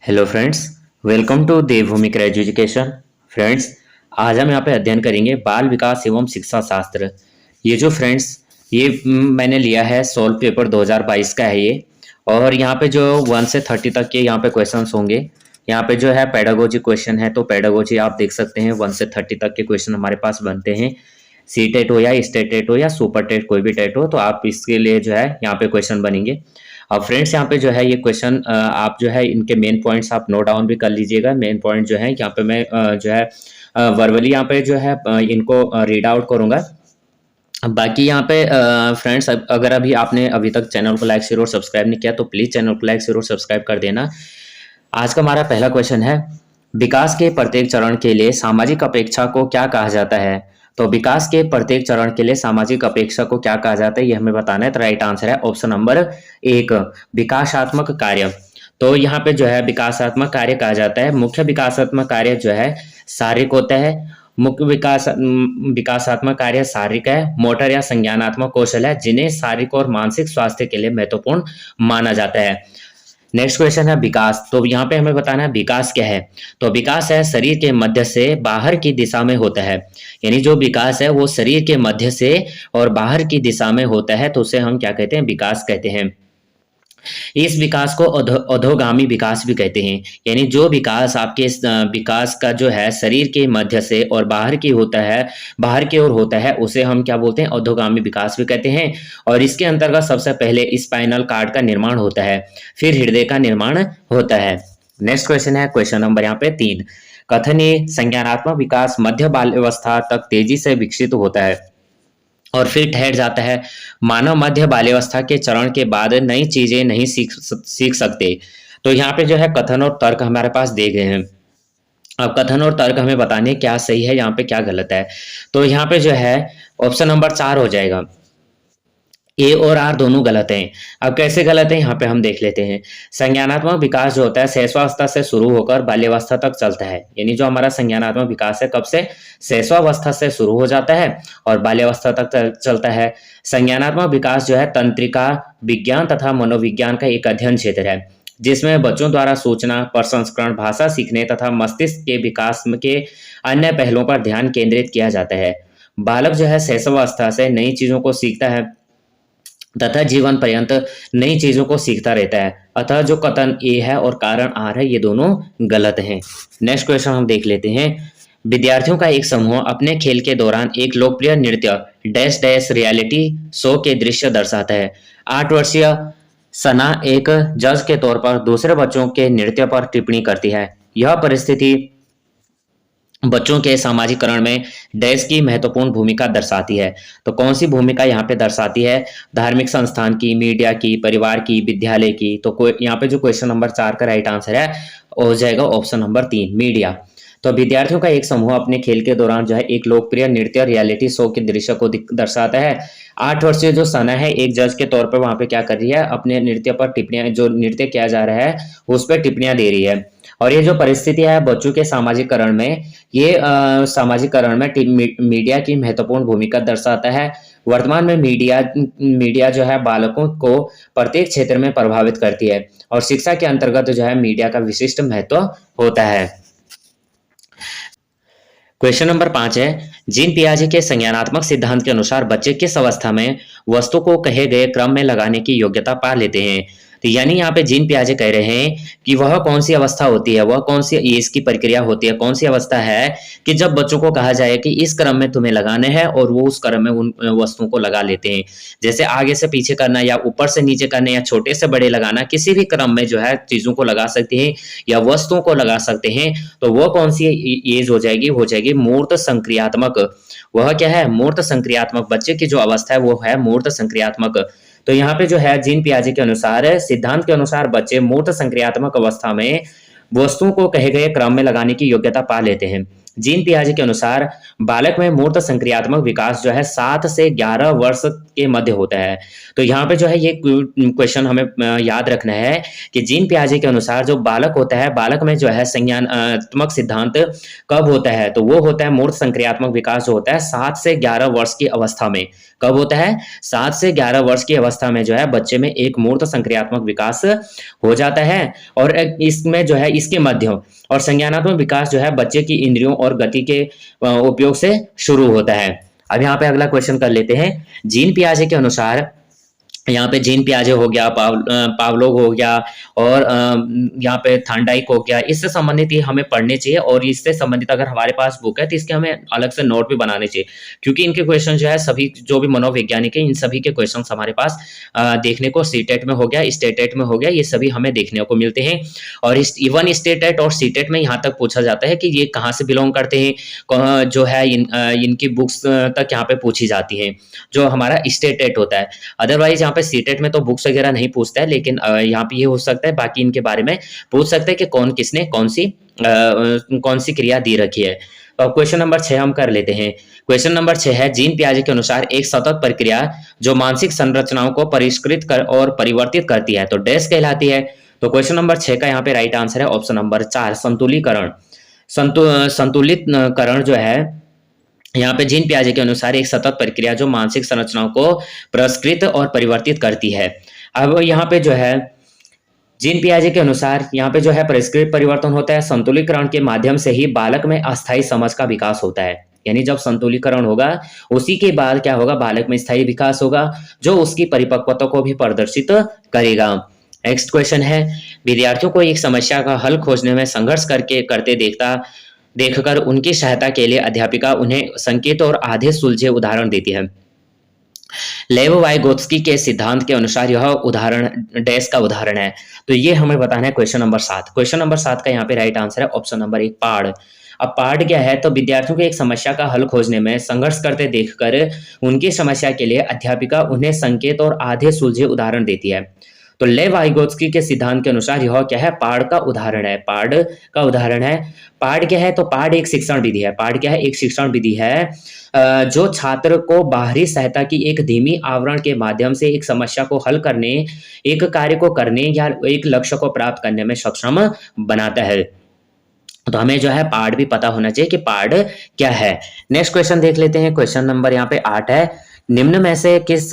Hello friends, welcome to Devbhoomi craze education. Friends, आज हम यहाँ पे अध्ययन करेंगे बाल विकास एवं शिक्षा शास्त्र। ये जो फ्रेंड्स ये मैंने लिया है सोल्व पेपर 2022 का है ये। और यहाँ पे जो 1 से 30 तक के यहाँ पे क्वेश्चंस होंगे। यहाँ पे जो है पेडागोजी क्वेश्चन है, तो पेडागोजी आप देख सकते हैं 1 से 30 तक के क्वेश्चन हमारे पास बनते हैं। सी टेट हो या स्टेट टेट हो या सुपर टेट, कोई भी टेट हो, तो आप इसके लिए जो है यहाँ पे क्वेश्चन बनेंगे। अब फ्रेंड्स यहाँ पे जो है ये क्वेश्चन आप जो है इनके मेन पॉइंट्स आप नोट डाउन भी कर लीजिएगा। मेन पॉइंट जो है यहाँ पे मैं जो है वर्बली यहाँ पे जो है इनको रीड आउट करूंगा। बाकी यहाँ पे फ्रेंड्स, अगर आपने अभी तक चैनल को लाइक शेयर और सब्सक्राइब नहीं किया तो प्लीज चैनल को लाइक शेयर और सब्सक्राइब कर देना। आज का हमारा पहला क्वेश्चन है, विकास के प्रत्येक चरण के लिए सामाजिक अपेक्षा को क्या कहा जाता है। तो विकास के प्रत्येक चरण के लिए सामाजिक अपेक्षा को क्या कहा जाता है, ये हमें बताना है। तो राइट आंसर है ऑप्शन नंबर 1, विकासात्मक कार्य। तो यहाँ पे जो है विकासात्मक कार्य कहा जाता है। मुख्य विकासात्मक कार्य जो है शारीरिक होता है। मुख्य विकासात्मक कार्य शारीरिक है, मोटर या संज्ञानात्मक कौशल है, जिन्हें शारीरिक और मानसिक स्वास्थ्य के लिए महत्वपूर्ण माना जाता है। नेक्स्ट क्वेश्चन है विकास। तो यहाँ पे हमें बताना है विकास क्या है। तो विकास है शरीर के मध्य से बाहर की दिशा में होता है। यानी जो विकास है वो शरीर के मध्य से और बाहर की दिशा में होता है, तो उसे हम क्या कहते हैं, विकास कहते हैं। इस विकास को अधोगामी विकास भी कहते हैं। यानी जो विकास आपके विकास का जो है शरीर के मध्य से और बाहर की होता है, बाहर की ओर होता है, उसे हम क्या बोलते हैं, अधोगामी विकास भी कहते हैं। और इसके अंतर्गत सबसे पहले स्पाइनल कार्ड का निर्माण होता है, फिर हृदय का निर्माण होता है। नेक्स्ट क्वेश्चन है क्वेश्चन नंबर यहाँ पे 3। कथनीय संज्ञानात्मक विकास मध्य बाल्यावस्था तक तेजी से विकसित होता है और फिर ठहर जाता है। मानव मध्य बाल्यावस्था के चरण के बाद नई चीजें नहीं सीख सकते। तो यहाँ पे जो है कथन और तर्क हमारे पास दे गए हैं। अब कथन और तर्क हमें बताने क्या सही है, यहाँ पे क्या गलत है। तो यहाँ पे जो है ऑप्शन नंबर 4 हो जाएगा। ए और आर दोनों गलत हैं। अब कैसे गलत है यहाँ पे हम देख लेते हैं। संज्ञानात्मक विकास जो होता है शैशवावस्था से शुरू होकर बाल्यावस्था तक चलता है। यानी जो हमारा संज्ञानात्मक विकास है कब से, शैशवावस्था से शुरू हो जाता है और बाल्यावस्था तक चलता है। संज्ञानात्मक विकास जो है तंत्रिका विज्ञान तथा मनोविज्ञान का एक अध्ययन क्षेत्र है, जिसमें बच्चों द्वारा सूचना प्रसंस्करण, भाषा सीखने तथा मस्तिष्क के विकास के अन्य पहलुओं पर ध्यान केंद्रित किया जाता है। बालक जो है शैशवावस्था से नई चीजों को सीखता है तथा जीवन पर्यंत नई चीजों को सीखता रहता है। अतः जो कथन ए है और कारण आर है, ये दोनों गलत हैं। नेक्स्ट क्वेश्चन हम देख लेते हैं। विद्यार्थियों का एक समूह अपने खेल के दौरान एक लोकप्रिय नृत्य डैश डैश रियलिटी शो के दृश्य दर्शाता है। 8 वर्षीय सना एक जज के तौर पर दूसरे बच्चों के नृत्य पर टिप्पणी करती है। यह परिस्थिति बच्चों के सामाजिकरण में डैश की महत्वपूर्ण भूमिका दर्शाती है। तो कौन सी भूमिका यहाँ पे दर्शाती है, धार्मिक संस्थान की, मीडिया की, परिवार की, विद्यालय की। तो यहाँ पे जो क्वेश्चन नंबर 4 का राइट आंसर है हो जाएगा ऑप्शन नंबर 3, मीडिया। तो विद्यार्थियों का एक समूह अपने खेल के दौरान जो है एक लोकप्रिय नृत्य रियलिटी शो के दृश्य को दर्शाता है। 8 वर्षीय जो सना है एक जज के तौर पर वहां पे क्या कर रही है, अपने नृत्य पर टिप्पणियां, जो नृत्य किया जा रहा है उस पर टिप्पणियां दे रही है। और ये जो परिस्थिति है बच्चों के सामाजिकरण में, ये सामाजिकरण में मीडिया की महत्वपूर्ण भूमिका दर्शाता है। वर्तमान में मीडिया जो है बालकों को प्रत्येक क्षेत्र में प्रभावित करती है और शिक्षा के अंतर्गत जो है मीडिया का विशिष्ट महत्व होता है। क्वेश्चन नंबर 5 है, जीन पियाजे के संज्ञानात्मक सिद्धांत के अनुसार बच्चे किस अवस्था में वस्तु को कहे गए क्रम में लगाने की योग्यता पा लेते हैं। तो यानी यहाँ पे जीन पियाजे कह रहे हैं कि वह कौन सी अवस्था होती है, वह कौन सी एज की प्रक्रिया होती है, कौन सी अवस्था है कि जब बच्चों को कहा जाए कि इस क्रम में तुम्हें लगाने हैं और वो उस क्रम में उन वस्तुओं को लगा लेते हैं। जैसे आगे से पीछे करना या ऊपर से नीचे करना या छोटे से बड़े लगाना, किसी भी क्रम में जो है चीजों को लगा सकते हैं या वस्तुओं को लगा सकते हैं। तो वो कौन सी एज हो जाएगी मूर्त संक्रियात्मक। वह क्या है, मूर्त संक्रियात्मक। बच्चे की जो अवस्था है वो है मूर्त संक्रियात्मक। तो यहाँ पे जो है जीन पियाजे के अनुसार, सिद्धांत के अनुसार बच्चे मूर्त संक्रियात्मक अवस्था में वस्तुओं को कहे गए क्रम में लगाने की योग्यता पा लेते हैं। जीन पियाजे के अनुसार बालक में मूर्त संक्रियात्मक विकास जो है 7 से 11 वर्ष के मध्य होता है। तो यहाँ पे जो है ये क्वेश्चन हमें याद रखना है कि जीन पियाजे के अनुसार जो बालक होता है, बालक में जो है संज्ञानात्मक सिद्धांत कब होता है, तो वो होता है मूर्त संक्रियात्मक विकास जो होता है 7 से 11 वर्ष की अवस्था में। कब होता है? 7 से 11 वर्ष की अवस्था में जो है बच्चे में एक मूर्त संक्रियात्मक विकास हो जाता है, और इसमें जो है इसके मध्यम और संज्ञानात्मक विकास जो है बच्चे की इंद्रियों और गति के उपयोग से शुरू होता है। अब यहाँ पे अगला क्वेश्चन कर लेते हैं। जीन पियाजे के अनुसार, यहाँ पे जीन पियाजे हो गया, पावलोव हो गया, और यहाँ पे थांडाइक हो गया, इससे संबंधित ये हमें पढ़ने चाहिए, और इससे संबंधित अगर हमारे पास बुक है तो इसके हमें अलग से नोट भी बनाने चाहिए, क्योंकि इनके क्वेश्चन जो है सभी जो भी मनोवैज्ञानिक है इन सभी के क्वेश्चन हमारे पास देखने को सीटेट में हो गया, स्टेटेट में हो गया, ये सभी हमें देखने को मिलते हैं। और इवन स्टेटेट और सीटेट में यहाँ तक पूछा जाता है कि ये कहाँ से बिलोंग करते हैं, जो है इनकी बुक्स तक यहाँ पे पूछी जाती है, जो हमारा स्टेटेट होता है। अदरवाइज यहाँ पे सीटेट में तो बुक्स वगैरह नहीं पूछता है, लेकिन यहाँ पे ये हो सकता है बाकी इनके बारे में पूछ सकते हैं कि किसने कौन सी क्रिया दी रखी है। तो अब क्वेश्चन नंबर 6 हम कर लेते हैं। क्वेश्चन नंबर 6 है, जीन पियाजे के अनुसार एक सतत प्रक्रिया जो मानसिक संरचनाओं को परिष्कृत कर और परिवर्तित करती है तो डैश कहलाती है। तो क्वेश्चन नंबर 6 का यहाँ पे राइट आंसर है ऑप्शन नंबर 4, संतुलीकरण। संतुलितकरण जो है यहाँ पे जीन पियाजे के अनुसार एक सतत प्रक्रिया जो मानसिक संरचनाओं को परिष्कृत और परिवर्तित करती है। अब यहाँ पे जो है जीन पियाजे के अनुसार यहाँ पे जो है परिष्कृत परिवर्तन होता है, संतुलीकरण के माध्यम से ही बालक में अस्थायी समझ का विकास होता है। यानी जब संतुलीकरण होगा उसी के बाद क्या होगा, बालक में स्थायी विकास होगा जो उसकी परिपक्वता को भी प्रदर्शित करेगा। नेक्स्ट क्वेश्चन है, विद्यार्थियों को एक समस्या का हल खोजने में संघर्ष करते देखकर उनकी सहायता के लिए अध्यापिका उन्हें संकेत और आधे सुलझे उदाहरण देती है। लेव वाइगोत्स्की के सिद्धांत के अनुसार यह उदाहरण डैश का उदाहरण है। तो ये हमें बताना है क्वेश्चन नंबर 7। क्वेश्चन नंबर 7 का यहाँ पे राइट आंसर है ऑप्शन नंबर 1, पाड़। अब पाड़ क्या है, तो विद्यार्थियों को एक समस्या का हल खोजने में संघर्ष करते देखकर उनकी समस्या के लिए अध्यापिका उन्हें संकेत और आधे सुलझे उदाहरण देती है। तो लेव वाइगोत्स्की के सिद्धांत के अनुसार यह क्या है, पाड़ का उदाहरण है। पाड़ का उदाहरण है। पाड़ क्या है, तो पाड़ एक शिक्षण विधि है। पाड़ क्या है, एक शिक्षण विधि है जो छात्र को बाहरी सहायता की एक धीमी आवरण के माध्यम से एक समस्या को हल करने, एक कार्य को करने या एक लक्ष्य को प्राप्त करने में सक्षम बनाता है। तो हमें जो है पाड़ भी पता होना चाहिए कि पाड़ क्या है। नेक्स्ट क्वेश्चन देख लेते हैं। क्वेश्चन नंबर यहाँ पे 8 है, निम्न में से किस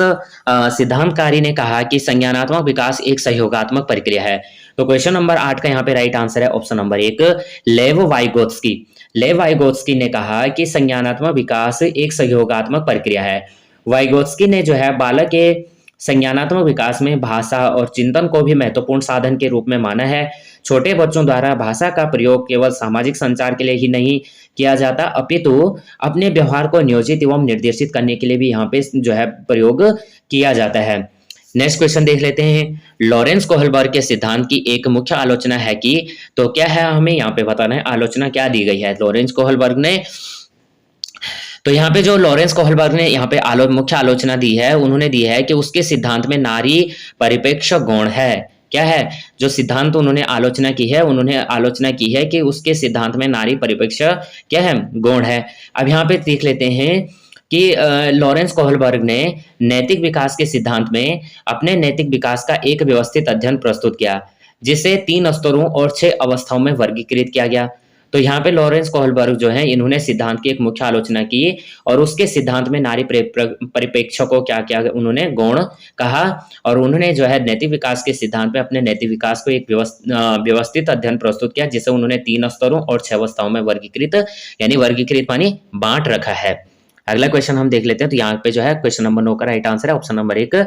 सिद्धांतकारी ने कहा कि संज्ञानात्मक विकास एक सहयोगात्मक प्रक्रिया है। तो क्वेश्चन नंबर 8 का यहाँ पे राइट आंसर है ऑप्शन नंबर 1, लेव वाइगोत्स्की। लेव वाइगोत्स्की ने कहा कि संज्ञानात्मक विकास एक सहयोगात्मक प्रक्रिया है। वाइगोत्स्की ने जो है बालक के संज्ञानात्मक विकास में भाषा और चिंतन को भी महत्वपूर्ण साधन के रूप में माना है। छोटे बच्चों द्वारा भाषा का प्रयोग केवल सामाजिक संचार के लिए ही नहीं किया जाता, अपितु अपने व्यवहार को नियोजित एवं निर्देशित करने के लिए भी यहाँ पे जो है प्रयोग किया जाता है। नेक्स्ट क्वेश्चन देख लेते हैं। लॉरेंस कोहलबर्ग के सिद्धांत की एक मुख्य आलोचना है कि, तो क्या है हमें यहाँ पे बताना है, आलोचना क्या दी गई है लॉरेंस कोहलबर्ग ने। तो यहाँ पे जो लॉरेंस कोहलबर्ग ने यहाँ पे मुख्य आलोचना दी है, उन्होंने दी है कि उसके सिद्धांत में नारी परिप्रेक्ष्य गुण है। क्या है, जो सिद्धांत उन्होंने आलोचना की है, उन्होंने आलोचना की है कि उसके सिद्धांत में नारी परिप्रेक्ष्य क्या है, गुण है। अब यहाँ पे देख लेते हैं कि लॉरेंस कोहलबर्ग ने नैतिक विकास के सिद्धांत में अपने नैतिक विकास का एक व्यवस्थित अध्ययन प्रस्तुत किया, जिसे 3 स्तरों और 6 अवस्थाओं में वर्गीकृत किया गया। तो यहाँ पे लॉरेंस कोहलबर्ग जो है, इन्होंने सिद्धांत की एक मुख्य आलोचना की और उसके सिद्धांत में नारी परिप्रेक्ष्य को क्या क्या उन्होंने गौण कहा, और उन्होंने जो है नैतिक विकास के सिद्धांत में अपने नैतिक विकास को एक व्यवस्थित अध्ययन प्रस्तुत किया, जिसे उन्होंने 3 स्तरों और 6 अवस्थाओं में वर्गीकृत मानी बांट रखा है। अगला क्वेश्चन हम देख लेते हैं। तो यहाँ पे जो है क्वेश्चन नंबर 9 का राइट आंसर है ऑप्शन नंबर 1।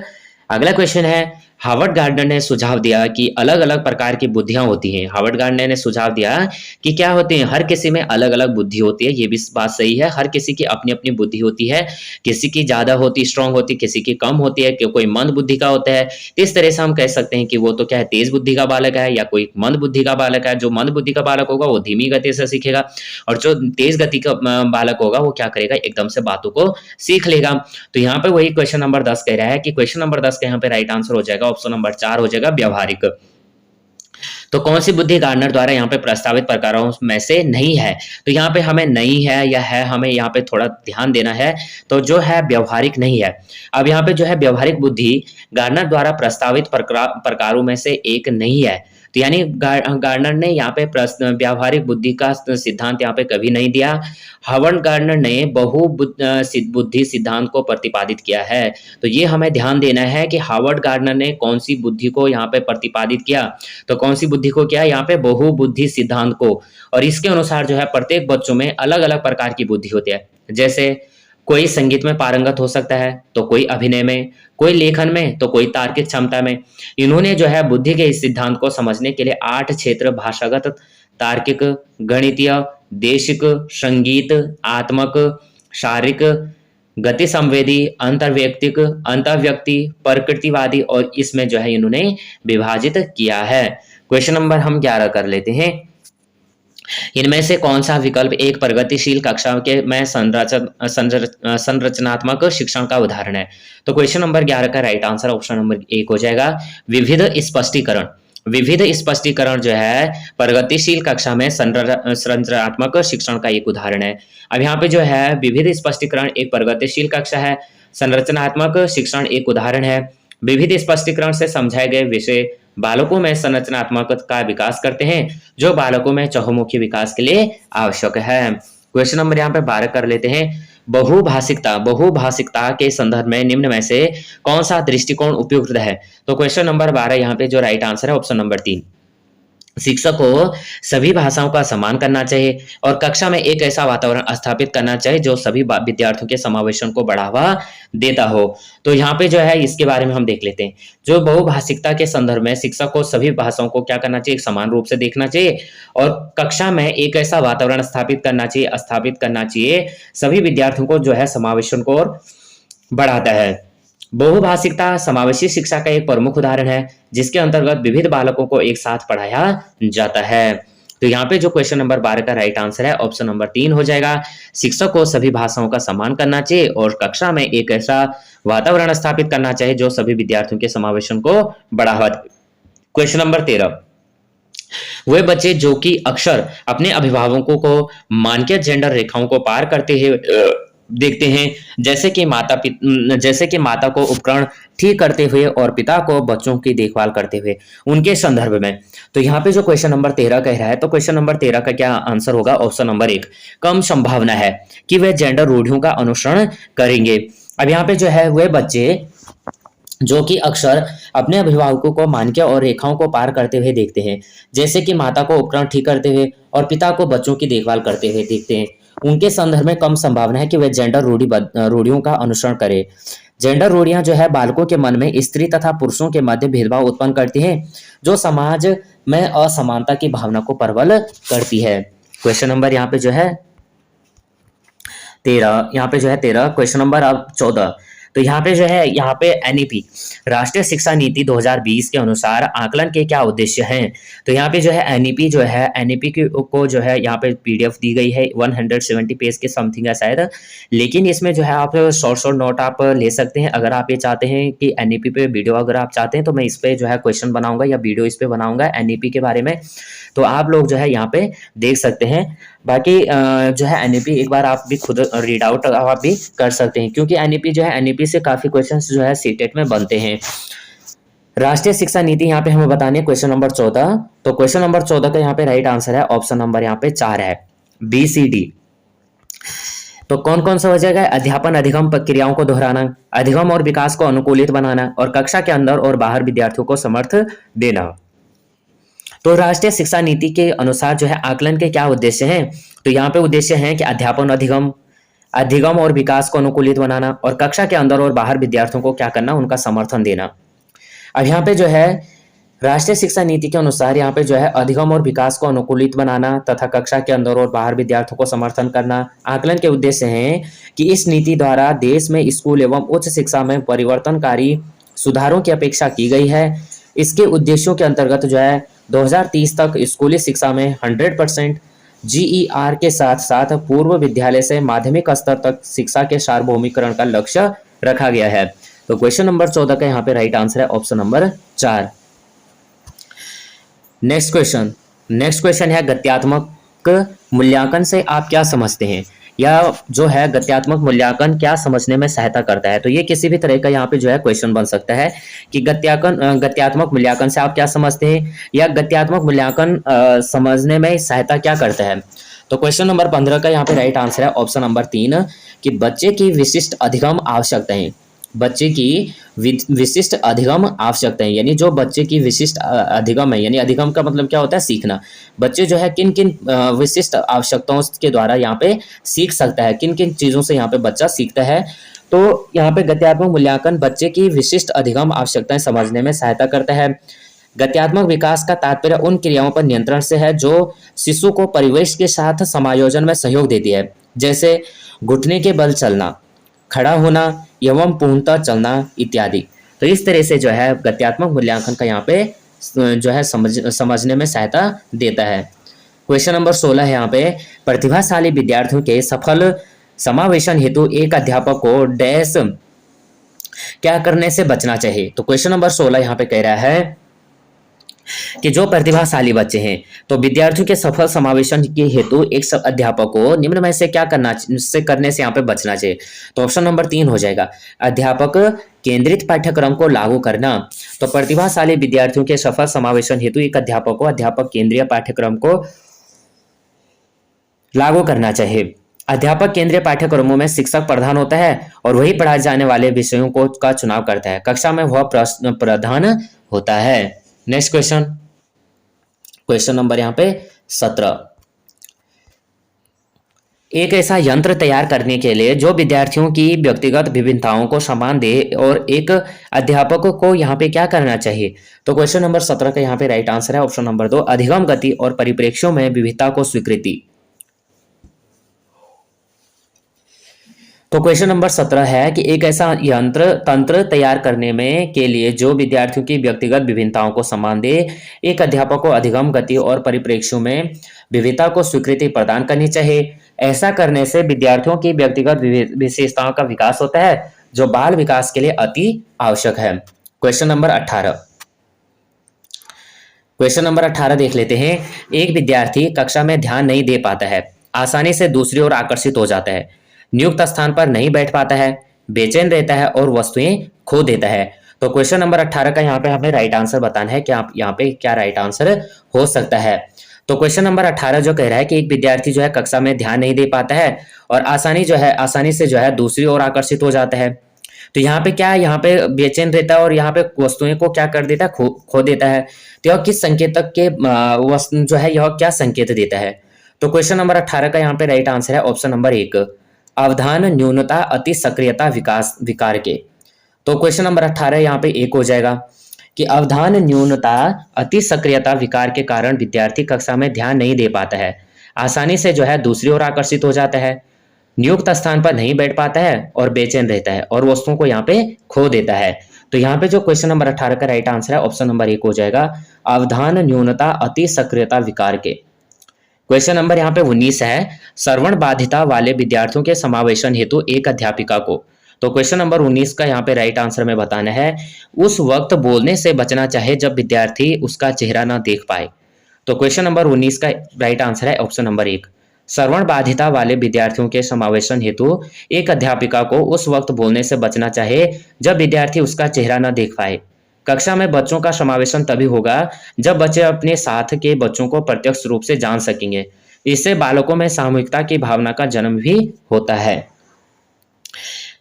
अगला क्वेश्चन है, हार्वर्ड गार्डनर ने सुझाव दिया कि अलग अलग प्रकार की बुद्धियां होती हैं। हार्वर्ड गार्डनर ने सुझाव दिया कि क्या होती हैं, हर किसी में अलग अलग बुद्धि होती है। ये भी बात सही है, हर किसी की अपनी अपनी बुद्धि होती है, किसी की ज्यादा होती स्ट्रांग होती, किसी की कम होती है, कोई मंद बुद्धि का होता है। इस तरह से हम कह सकते हैं कि वो तो क्या है, तेज बुद्धि का बालक है, या कोई मंद बुद्धि का बालक है। जो मंद बुद्धि का बालक होगा वो धीमी गति से सीखेगा, और जो तेज गति का बालक होगा वो क्या करेगा, एकदम से बातों को सीख लेगा। तो यहाँ पे वही क्वेश्चन नंबर 10 कह रहा है कि क्वेश्चन नंबर 10 का यहाँ पे राइट आंसर हो जाएगा ऑप्शन नंबर 4 हो जाएगा, व्यवहारिक। तो कौन सी बुद्धि गार्डनर द्वारा यहाँ पे प्रस्तावित प्रकारों में से नहीं है? तो यहाँ पे हमें नहीं है या है, हमें यहाँ पे थोड़ा ध्यान देना है। तो जो है व्यवहारिक नहीं है। अब यहाँ पे जो है व्यवहारिक बुद्धि गार्डनर द्वारा प्रस्तावित प्रकारों में से एक नहीं है। तो यानी गार्डनर ने यहाँ पे व्यावहारिक बुद्धि का सिद्धांत यहाँ पे कभी नहीं दिया। हावर्ड गार्डनर ने बुद्धि सिद्धांत को प्रतिपादित किया है। तो ये हमें ध्यान देना है कि हावर्ड गार्डनर ने कौन सी बुद्धि को यहाँ पे प्रतिपादित किया। तो कौन सी बुद्धि को किया? यहाँ पे बहुबुद्धि सिद्धांत को। और इसके अनुसार जो है प्रत्येक बच्चों में अलग अलग प्रकार की बुद्धि होती है। जैसे कोई संगीत में पारंगत हो सकता है, तो कोई अभिनय में, कोई लेखन में, तो कोई तार्किक क्षमता में। इन्होंने जो है बुद्धि के इस सिद्धांत को समझने के लिए 8 क्षेत्र भाषागत, तार्किक, गणितीय, देशिक, संगीत, आत्मक, शारीरिक, गति संवेदी, अंतर्वैयक्तिक, अंतर्व्यक्ति, प्रकृतिवादी और इसमें जो है इन्होंने विभाजित किया है। क्वेश्चन नंबर हम 11 कर लेते हैं। इनमें से कौन सा विकल्प एक प्रगतिशील कक्षा के में संरचनात्मक शिक्षण का उदाहरण है? तो क्वेश्चन नंबर 11 का राइट आंसर ऑप्शन नंबर 1 हो जाएगा, विविध स्पष्टीकरण। विविध स्पष्टीकरण जो है प्रगतिशील कक्षा में संरचनात्मक शिक्षण का एक उदाहरण है। अब यहाँ पे जो है विविध स्पष्टीकरण एक प्रगतिशील कक्षा है, संरचनात्मक शिक्षण एक उदाहरण है। विविध स्पष्टीकरण से समझाए गए विषय बालकों में संरचनात्मक का विकास करते हैं, जो बालकों में चहुमुखी विकास के लिए आवश्यक है। क्वेश्चन नंबर यहाँ पे 12 कर लेते हैं। बहुभाषिकता के संदर्भ में निम्न में से कौन सा दृष्टिकोण उपयुक्त है? तो क्वेश्चन नंबर 12 यहाँ पे जो राइट आंसर है ऑप्शन नंबर 3। शिक्षक को सभी भाषाओं का सम्मान करना चाहिए और कक्षा में एक ऐसा वातावरण स्थापित करना चाहिए जो सभी विद्यार्थियों के समावेशन को बढ़ावा देता हो। तो यहाँ पे जो है इसके बारे में हम देख लेते हैं। जो बहुभाषिकता के संदर्भ में शिक्षक को सभी भाषाओं को क्या करना चाहिए? समान रूप से देखना चाहिए और कक्षा में एक ऐसा वातावरण स्थापित करना चाहिए सभी विद्यार्थियों को जो है समावेशन को बढ़ाता है। बहुभाषिकता समावेशी शिक्षा का एक प्रमुख उदाहरण है, जिसके अंतर्गत विविध बालकों को एक साथ पढ़ाया जाता है। तो यहाँ पे जो क्वेश्चन नंबर 12 का राइट आंसर है ऑप्शन नंबर 3 हो जाएगा। शिक्षक को सभी भाषाओं का सम्मान करना चाहिए और कक्षा में एक ऐसा वातावरण स्थापित करना चाहिए जो सभी विद्यार्थियों के समावेशन को बढ़ावा दे। Question number 13। वे बच्चे जो कि अक्सर अपने अभिभावकों को मानकीय जेंडर रेखाओं को पार करते हुए देखते हैं, जैसे कि माता को उपकरण ठीक करते हुए और पिता को बच्चों की देखभाल करते हुए, उनके संदर्भ में। तो यहाँ पे जो क्वेश्चन नंबर 13 कह रहा है, तो क्वेश्चन नंबर 13 का क्या आंसर होगा? Option number 1। कम संभावना है कि वे जेंडर रूढ़ियों का अनुसरण करेंगे। अब यहाँ पे जो है वे बच्चे जो कि अक्सर अपने अभिभावकों को मानकीय और रेखाओं को पार करते हुए देखते हैं, जैसे कि माता को उपकरण ठीक करते हुए और पिता को बच्चों की देखभाल करते हुए देखते हैं, उनके संदर्भ में कम संभावना है कि वे जेंडर रूढ़ियों का अनुसरण करें। जेंडर रूढ़ियां जो है बालकों के मन में स्त्री तथा पुरुषों के मध्य भेदभाव उत्पन्न करती हैं, जो समाज में असमानता की भावना को प्रबल करती है। क्वेश्चन नंबर यहाँ पे जो है 13, क्वेश्चन नंबर अब 14। तो यहाँ पे जो है यहाँ पे एनईपी राष्ट्रीय शिक्षा नीति 2020 के अनुसार आकलन के क्या उद्देश्य हैं? तो यहाँ पे जो है एनईपी को जो है यहाँ पे पीडीएफ दी गई है, 170 पेज के समथिंग है शायद, लेकिन इसमें जो है आप शॉर्ट नोट आप ले सकते हैं। अगर आप ये चाहते हैं कि एनईपी पे वीडियो अगर आप चाहते हैं तो मैं इस पे जो है क्वेश्चन बनाऊंगा या वीडियो इस पे बनाऊंगा एनईपी के बारे में, तो आप लोग जो है यहाँ पे देख सकते हैं। बाकी जो है एनईपी एक बार आप भी खुद रीड आउट आप भी कर सकते हैं, क्योंकि एनईपी से काफी क्वेश्चंस जो है सीटेट में बनते हैं। राष्ट्रीय शिक्षा नीति यहाँ पे हमें बताने क्वेश्चन नंबर 14। तो क्वेश्चन नंबर 14 का यहाँ पे राइट आंसर है ऑप्शन नंबर यहाँ पे 4 है, BCD। तो कौन कौन सा हो जाएगा? अध्यापन अधिगम प्रक्रियाओं को दोहराना, अधिगम और विकास को अनुकूलित बनाना और कक्षा के अंदर और बाहर विद्यार्थियों को समर्थ देना। तो राष्ट्रीय शिक्षा नीति के अनुसार जो है आकलन के क्या उद्देश्य हैं? तो यहाँ पे उद्देश्य हैं कि अध्यापन अधिगम और विकास को अनुकूलित बनाना और कक्षा के अंदर और बाहर विद्यार्थियों को क्या करना? उनका समर्थन देना। अब यहाँ पे जो है राष्ट्रीय शिक्षा नीति के अनुसार यहाँ पे जो है अधिगम और विकास को अनुकूलित बनाना तथा कक्षा के अंदर और बाहर विद्यार्थियों को समर्थन करना। आकलन के उद्देश्य हैं कि इस नीति द्वारा देश में स्कूल एवं उच्च शिक्षा में परिवर्तनकारी सुधारों की अपेक्षा की गई है। इसके उद्देश्यों के अंतर्गत जो है 2030 तक स्कूली शिक्षा में 100% GER के साथ साथ पूर्व विद्यालय से माध्यमिक स्तर तक शिक्षा के सार्वभौमिकरण का लक्ष्य रखा गया है। तो क्वेश्चन नंबर 14 का यहाँ पे राइट आंसर है ऑप्शन नंबर 4। नेक्स्ट क्वेश्चन है गत्यात्मक मूल्यांकन से आप क्या समझते हैं, या जो है गत्यात्मक मूल्यांकन क्या समझने में सहायता करता है। तो ये किसी भी तरह का यहाँ पे जो है क्वेश्चन बन सकता है कि गत्यात्मक मूल्यांकन से आप क्या समझते हैं, या गत्यात्मक मूल्यांकन समझने में सहायता क्या करता है। तो क्वेश्चन नंबर 15 का यहाँ पे राइट आंसर है ऑप्शन नंबर 3 कि बच्चे की विशिष्ट अधिगम आवश्यकताएं। बच्चे की विशिष्ट अधिगम आवश्यकताएं यानी जो बच्चे की विशिष्ट अधिगम है, यानी अधिगम का मतलब क्या होता है, सीखना। बच्चे जो है किन किन विशिष्ट आवश्यकताओं के द्वारा यहाँ पे सीख सकता है, किन किन चीजों से यहाँ पे बच्चा सीखता है। तो यहाँ पे गत्यात्मक मूल्यांकन बच्चे की विशिष्ट अधिगम आवश्यकताएं समझने में सहायता करता है। गत्यात्मक विकास का तात्पर्य उन क्रियाओं पर नियंत्रण से है जो शिशु को परिवेश के साथ समायोजन में सहयोग देती है, जैसे घुटने के बल चलना, खड़ा होना एवं पूर्णतः चलना इत्यादि। तो इस तरह से जो है गत्यात्मक मूल्यांकन का यहाँ पे जो है समझने में सहायता देता है। क्वेश्चन नंबर 16 है यहाँ पे, प्रतिभाशाली विद्यार्थियों के सफल समावेशन हेतु एक अध्यापक को डैश क्या करने से बचना चाहिए। तो क्वेश्चन नंबर 16 यहाँ पे कह रहा है कि जो प्रतिभाशाली बच्चे हैं तो विद्यार्थियों के सफल समावेशन के हेतु एक अध्यापक को निम्न में से क्या करने से यहाँ पे बचना चाहिए। तो ऑप्शन नंबर 3 हो जाएगा, अध्यापक केंद्रित पाठ्यक्रम को लागू करना। तो प्रतिभाशाली विद्यार्थियों के सफल समावेशन हेतु एक अध्यापक को अध्यापक केंद्रीय पाठ्यक्रम को लागू करना चाहिए। अध्यापक केंद्रीय पाठ्यक्रमों में शिक्षक प्रधान होता है और वही पढ़ाए जाने वाले विषयों को का चुनाव करता है, कक्षा में वह प्रधान होता है। नेक्स्ट क्वेश्चन नंबर यहाँ पे 17, एक ऐसा यंत्र तैयार करने के लिए जो विद्यार्थियों की व्यक्तिगत विभिन्नताओं को सम्मान दे और एक अध्यापक को यहाँ पे क्या करना चाहिए। तो क्वेश्चन नंबर 17 का यहाँ पे राइट आंसर है ऑप्शन नंबर 2, अधिगम गति और परिप्रेक्ष्यों में विविधता को स्वीकृति। तो क्वेश्चन नंबर 17 है कि एक ऐसा तंत्र तैयार करने में के लिए जो विद्यार्थियों की व्यक्तिगत विभिन्नताओं को सम्मान दे, एक अध्यापक को अधिगम गति और परिप्रेक्ष्यों में विविधता को स्वीकृति प्रदान करनी चाहिए। ऐसा करने से विद्यार्थियों की व्यक्तिगत विशेषताओं का विकास होता है जो बाल विकास के लिए अति आवश्यक है। क्वेश्चन नंबर 18 देख लेते हैं। एक विद्यार्थी कक्षा में ध्यान नहीं दे पाता है, आसानी से दूसरी ओर आकर्षित हो जाता है, नियुक्त स्थान पर नहीं बैठ पाता है, बेचैन रहता है और वस्तुएं खो देता है। तो क्वेश्चन नंबर 18 का यहाँ पे हमें राइट आंसर बताना है कि आप यहाँ पे क्या राइट आंसर हो सकता है। तो क्वेश्चन नंबर 18 जो कह रहा है कि एक विद्यार्थी जो है कक्षा में ध्यान नहीं दे पाता है और आसानी से जो है दूसरी ओर आकर्षित हो जाता है। तो यहाँ पे क्या है, यहाँ पे बेचैन रहता है और यहाँ पे वस्तुएं को क्या कर देता है, खो देता है। तो यह किस संकेतक के जो है यह क्या संकेत देता है। तो क्वेश्चन नंबर 18 का यहाँ पे राइट आंसर है ऑप्शन नंबर 1, अवधान न्यूनता अति सक्रियता विकार के। तो क्वेश्चन नंबर 18 यहाँ पे 1 हो जाएगा कि अवधान न्यूनता अति सक्रियता विकार के कारण विद्यार्थी कक्षा में ध्यान नहीं दे पाता है, आसानी से जो है दूसरी ओर आकर्षित हो जाता है, नियुक्त स्थान पर नहीं बैठ पाता है और बेचैन रहता है और वस्तुओं को यहाँ पे खो देता है। तो यहाँ पे जो क्वेश्चन नंबर 18 का राइट आंसर है ऑप्शन नंबर 1 हो जाएगा, अवधान न्यूनता अति सक्रियता विकार के। क्वेश्चन नंबर यहाँ पे 19 है, श्रवण बाधिता वाले विद्यार्थियों के समावेशन हेतु एक अध्यापिका को। तो क्वेश्चन नंबर 19 का यहाँ पे राइट आंसर में बताना है, उस वक्त बोलने से बचना चाहे जब विद्यार्थी उसका चेहरा ना देख पाए। तो क्वेश्चन नंबर 19 का राइट आंसर है ऑप्शन नंबर 1, श्रवण बाधिता वाले विद्यार्थियों के समावेशन हेतु एक अध्यापिका को उस वक्त बोलने से बचना चाहे जब विद्यार्थी उसका चेहरा न देख पाए। कक्षा में बच्चों का समावेशन तभी होगा जब बच्चे अपने साथ के बच्चों को प्रत्यक्ष रूप से जान सकेंगे। इससे बालकों में सामूहिकता की भावना का जन्म भी होता है।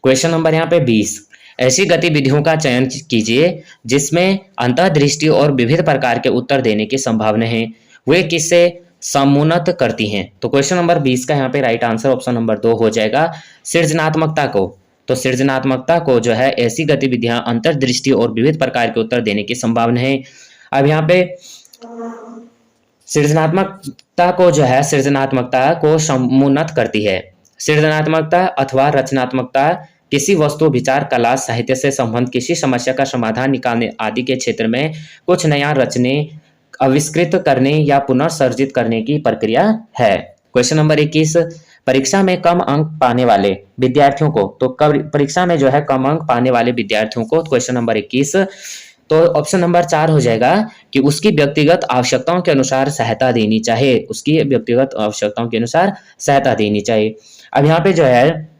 क्वेश्चन नंबर यहाँ पे 20, ऐसी गतिविधियों का चयन कीजिए जिसमें अंतर्दृष्टि और विविध प्रकार के उत्तर देने की संभावना है, वे किससे समुन्नत करती हैं। तो क्वेश्चन नंबर 20 का यहाँ पे राइट आंसर ऑप्शन नंबर 2 हो जाएगा, सृजनात्मकता को। तो सृजनात्मकता को जो है ऐसी गतिविधियां अंतर्दृष्टि और विविध प्रकार के उत्तर देने की संभावना है। अब यहाँ पे सृजनात्मकता को समुन्नत करती है। सृजनात्मकता अथवा रचनात्मकता किसी वस्तु, विचार, कला, साहित्य से संबंध किसी समस्या का समाधान निकालने आदि के क्षेत्र में कुछ नया रचने, आविष्कृत करने या पुनर्सर्जित करने की प्रक्रिया है। क्वेश्चन नंबर 21, परीक्षा में कम अंक पाने वाले विद्यार्थियों को। तो परीक्षा में जो है कम अंक पाने वाले विद्यार्थियों को क्वेश्चन नंबर 21 तो ऑप्शन नंबर 4 हो जाएगा कि उसकी व्यक्तिगत आवश्यकताओं के अनुसार सहायता देनी चाहिए, उसकी व्यक्तिगत आवश्यकताओं के अनुसार सहायता देनी चाहिए। अब यहाँ पे जो है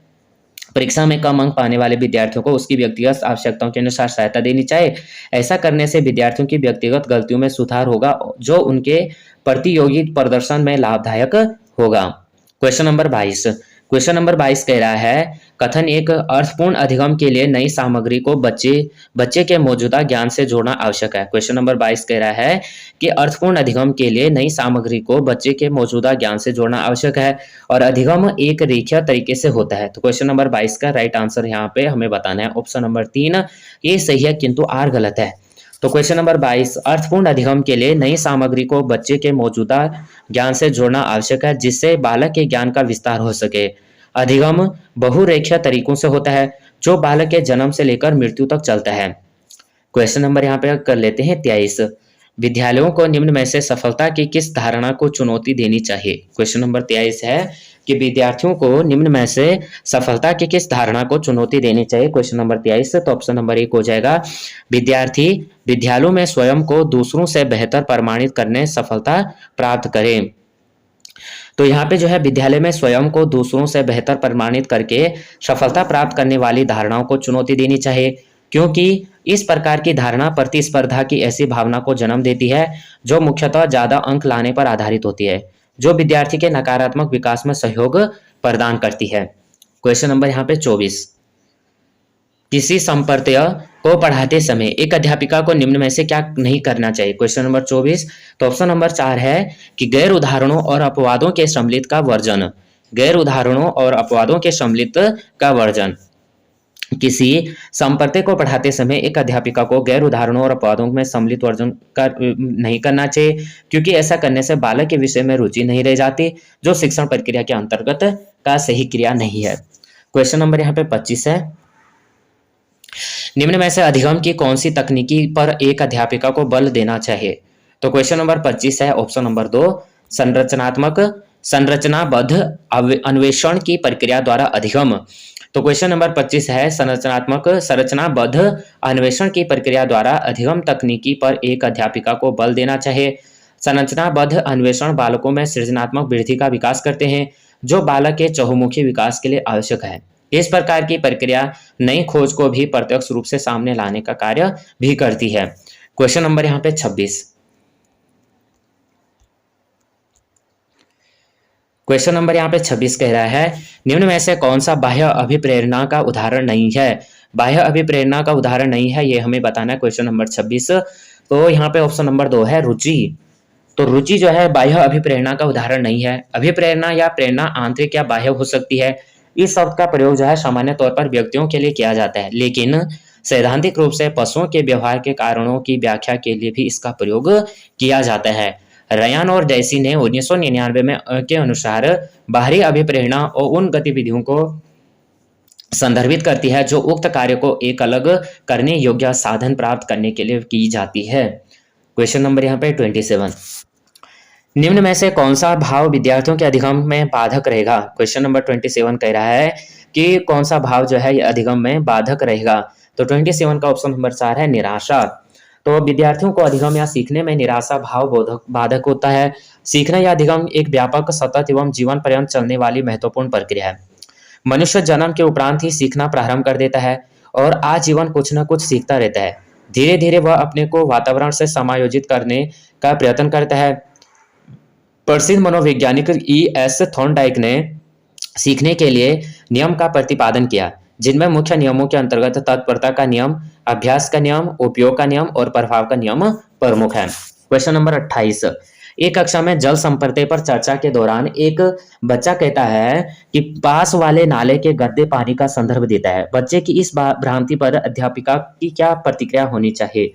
परीक्षा में कम अंक पाने वाले विद्यार्थियों को उसकी व्यक्तिगत आवश्यकताओं के अनुसार सहायता देनी चाहिए। ऐसा करने से विद्यार्थियों की व्यक्तिगत गलतियों में सुधार होगा, जो उनके प्रतियोगी प्रदर्शन में लाभदायक होगा। Question number 22। क्वेश्चन नंबर 22 कह रहा है कथन एक अर्थपूर्ण अधिगम के लिए नई सामग्री को बच्चे के मौजूदा ज्ञान से जोड़ना आवश्यक है। क्वेश्चन नंबर 22 कह रहा है कि अर्थपूर्ण अधिगम के लिए नई सामग्री को बच्चे के मौजूदा ज्ञान से जोड़ना आवश्यक है और अधिगम एक रेखीय तरीके से होता है। तो क्वेश्चन नंबर 22 का राइट आंसर यहाँ पे हमें बताना है ऑप्शन नंबर 3 ये सही है, किंतु आर गलत है। तो क्वेश्चन नंबर 22 अर्थपूर्ण अधिगम के लिए नई सामग्री को बच्चे के मौजूदा ज्ञान से जोड़ना आवश्यक है जिससे बालक के ज्ञान का विस्तार हो सके। अधिगम बहुरेखीय तरीकों से होता है जो बालक के जन्म से लेकर मृत्यु तक चलता है। क्वेश्चन नंबर यहाँ पे कर लेते हैं 23। विद्यालयों को निम्न में से सफलता की किस धारणा को चुनौती देनी चाहिए। क्वेश्चन नंबर 23 है कि विद्यार्थियों को निम्न में से सफलता की किस धारणा को चुनौती देनी चाहिए। क्वेश्चन नंबर 23 तो ऑप्शन नंबर 1 हो जाएगा विद्यार्थी विद्यालयों में स्वयं को दूसरों से बेहतर प्रमाणित करने सफलता प्राप्त करें। तो यहाँ पे जो है विद्यालय में स्वयं को दूसरों से बेहतर प्रमाणित करके सफलता प्राप्त करने वाली धारणाओं को चुनौती देनी चाहिए, क्योंकि इस प्रकार की धारणा प्रतिस्पर्धा की ऐसी भावना को जन्म देती है जो मुख्यतः ज्यादा अंक लाने पर आधारित होती है, जो विद्यार्थी के नकारात्मक विकास में सहयोग प्रदान करती है। क्वेश्चन नंबर यहाँ पे 24। किसी संप्रदाय को पढ़ाते समय एक अध्यापिका को निम्न में से क्या नहीं करना चाहिए। क्वेश्चन नंबर 24 तो ऑप्शन नंबर 4 है कि गैर उदाहरणों और अपवादों के सम्मिलित का वर्जन। गैर उदाहरणों और अपवादों के सम्मिलित का वर्जन। किसी संप्रदाय को पढ़ाते समय एक अध्यापिका को गैर उदाहरणों और अपवादों में सम्मिलित वर्जन नहीं करना चाहिए, क्योंकि ऐसा करने से बालक के विषय में रुचि नहीं रह जाती, जो शिक्षण प्रक्रिया के अंतर्गत का सही क्रिया नहीं है। क्वेश्चन नंबर यहाँ पे 25 है निम्न में से अधिगम की कौन सी तकनीकी पर एक अध्यापिका को बल देना चाहिए। तो क्वेश्चन नंबर 25 है ऑप्शन नंबर 2 संरचनाबद्ध अन्वेषण की प्रक्रिया द्वारा अधिगम। तो क्वेश्चन नंबर 25 है संरचनाबद्ध अन्वेषण की प्रक्रिया द्वारा अधिगम तकनीकी पर एक अध्यापिका को बल देना चाहिए। संरचनाबद्ध अन्वेषण बालकों में सृजनात्मक वृद्धि का विकास करते हैं, जो बालक के चहुमुखी विकास के लिए आवश्यक है। इस प्रकार की प्रक्रिया नई खोज को भी प्रत्यक्ष रूप से सामने लाने का कार्य भी करती है। क्वेश्चन नंबर यहाँ पे 26। क्वेश्चन नंबर यहाँ पे 26 कह रहा है निम्न में से कौन सा बाह्य अभिप्रेरणा का उदाहरण नहीं है। बाह्य अभिप्रेरणा का उदाहरण नहीं है ये हमें बताना है। क्वेश्चन नंबर 26 तो यहाँ पे ऑप्शन नंबर 2 है रुचि। तो रुचि जो है बाह्य अभिप्रेरणा का उदाहरण नहीं है। अभिप्रेरणा या प्रेरणा आंतरिक या बाह्य हो सकती है। इस शब्द का प्रयोग जो है सामान्य तौर पर व्यक्तियों के लिए किया जाता है, लेकिन सैद्धांतिक रूप से पशुओं के व्यवहार के कारणों की व्याख्या के लिए भी इसका प्रयोग किया जाता है। रयान और डैसी ने 1999 में के अनुसार बाहरी अभिप्रेरणा और उन गतिविधियों को संदर्भित करती है जो उक्त कार्य को एक अलग करने योग्य साधन प्राप्त करने के लिए की जाती है। क्वेश्चन नंबर यहाँ पे 27। निम्न में से कौन सा भाव विद्यार्थियों के अधिगम में बाधक रहेगा। क्वेश्चन नंबर 27 कह रहा है कि कौन सा भाव जो है अधिगम में बाधक रहेगा। तो 27 का ऑप्शन नंबर 4 है निराशा। तो विद्यार्थियों को अधिगम या सीखने में निराशा भाव बाधक होता है। सीखना या अधिगम एक व्यापक सतत एवं जीवन पर्यंत चलने वाली महत्वपूर्ण प्रक्रिया है। मनुष्य जन्म के उपरांत ही सीखना प्रारंभ कर देता है और आजीवन कुछ न कुछ सीखता रहता है। धीरे धीरे वह अपने को वातावरण से समायोजित करने का प्रयत्न करता है। प्रसिद्ध मनोवैज्ञानिक E.S. थॉर्नडाइक ने सीखने के लिए नियम का प्रतिपादन किया, जिनमें मुख्य नियमों के अंतर्गत तत्परता का नियम, अभ्यास का नियम, उपयोग का नियम और प्रभाव का नियम प्रमुख है। Question number 28। एक कक्षा में जल संप्रदाय पर चर्चा के दौरान एक बच्चा कहता है कि पास वाले नाले के गद्दे पानी का संदर्भ देता है। बच्चे की इस भ्रांति पर अध्यापिका की क्या प्रतिक्रिया होनी चाहिए।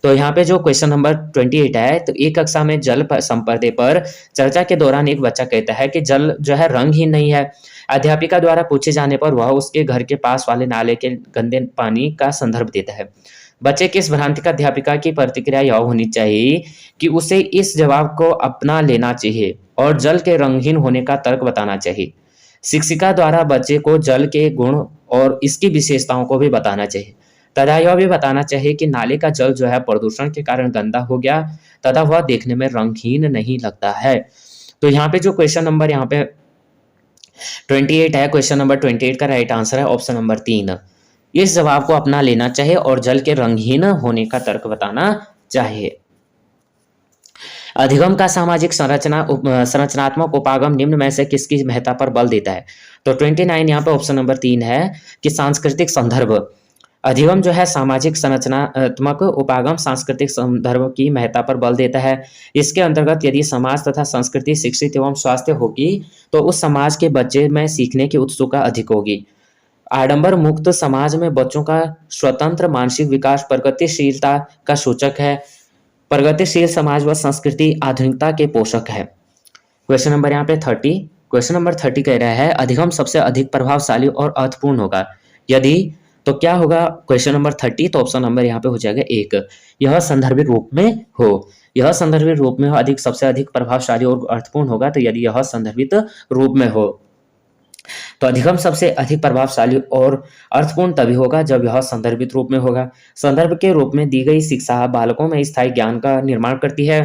तो यहाँ पे जो क्वेश्चन नंबर 28 है, तो एक कक्षा में जल संप्रदाय पर चर्चा के दौरान एक बच्चा कहता है कि जल जो है रंगहीन नहीं है। अध्यापिका द्वारा पूछे जाने पर वह उसके घर के पास वाले नाले के गंदे पानी का संदर्भ देता है। बच्चे की इस भ्रांति का अध्यापिका की प्रतिक्रिया यह होनी चाहिए कि उसे इस जवाब को अपना लेना चाहिए और जल के रंगहीन होने का तर्क बताना चाहिए। शिक्षिका द्वारा बच्चे को जल के गुण और इसकी विशेषताओं को भी बताना चाहिए। तथा यह भी बताना चाहिए कि नाले का जल जो है प्रदूषण के कारण गंदा हो गया तथा वह देखने में रंगहीन नहीं लगता है। तो यहाँ पे जो क्वेश्चन नंबर यहाँ पे 28 है, क्वेश्चन नंबर 28 का राइट आंसर है ऑप्शन नंबर 3। इस जवाब को अपना लेना चाहिए और जल के रंगहीन होने का तर्क बताना चाहिए। अधिगम का सामाजिक संरचनात्मक उपागम निम्न में से किसकी महत्ता पर बल देता है? तो 29 यहाँ पे ऑप्शन नंबर 3 है कि सांस्कृतिक संदर्भ। अधिगम जो है सामाजिक संरचनात्मक उपागम सांस्कृतिक संदर्भ की महत्ता पर बल देता है। इसके अंतर्गत यदि समाज तथा संस्कृति शिक्षित एवं स्वास्थ्य होगी तो उस समाज के बच्चे में सीखने की उत्सुकता अधिक होगी। आडंबर मुक्त समाज में बच्चों का स्वतंत्र मानसिक विकास प्रगतिशीलता का सूचक है। प्रगतिशील समाज व संस्कृति आधुनिकता के पोषक है। क्वेश्चन नंबर यहाँ पे 30, क्वेश्चन नंबर 30 कह रहा है अधिगम सबसे अधिक प्रभावशाली और अर्थपूर्ण होगा यदि, तो क्या होगा क्वेश्चन नंबर 30? तो ऑप्शन नंबर यहाँ पे हो जाएगा 1, यह संदर्भित रूप में हो। यह संदर्भित रूप में अधिक सबसे अधिक प्रभावशाली और अर्थपूर्ण होगा तो यदि यह संदर्भित रूप में हो। तो अधिगम सबसे अधिक प्रभावशाली और अर्थपूर्ण तभी होगा जब यह संदर्भित रूप में होगा। संदर्भ के रूप में दी गई शिक्षा बालकों में स्थायी ज्ञान का निर्माण करती है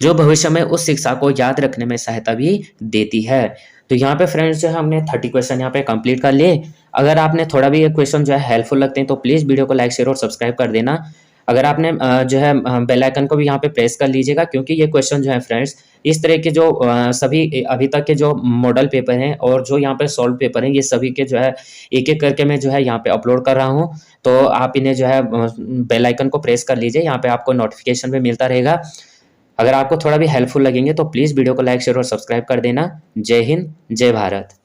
जो भविष्य में उस शिक्षा को याद रखने में सहायता भी देती है। तो यहाँ पे फ्रेंड्स जो है हमने 30 क्वेश्चन यहाँ पे कंप्लीट कर लिए। अगर आपने थोड़ा भी ये क्वेश्चन जो है हेल्पफुल लगते हैं तो प्लीज़ वीडियो को लाइक शेयर और सब्सक्राइब कर देना। अगर आपने जो है बेल आइकन को भी यहाँ पे प्रेस कर लीजिएगा क्योंकि ये क्वेश्चन जो है फ्रेंड्स इस तरह के जो सभी अभी तक के जो मॉडल पेपर हैं और जो यहाँ पे सॉल्व पेपर हैं ये सभी के जो है एक एक करके मैं जो है यहाँ पे अपलोड कर रहा हूँ। तो आप इन्हें जो है बेल आइकन को प्रेस कर लीजिए, यहाँ पे आपको नोटिफिकेशन भी मिलता रहेगा। अगर आपको थोड़ा भी हेल्पफुल लगेंगे तो प्लीज़ वीडियो को लाइक शेयर और सब्सक्राइब कर देना। जय हिंद, जय भारत।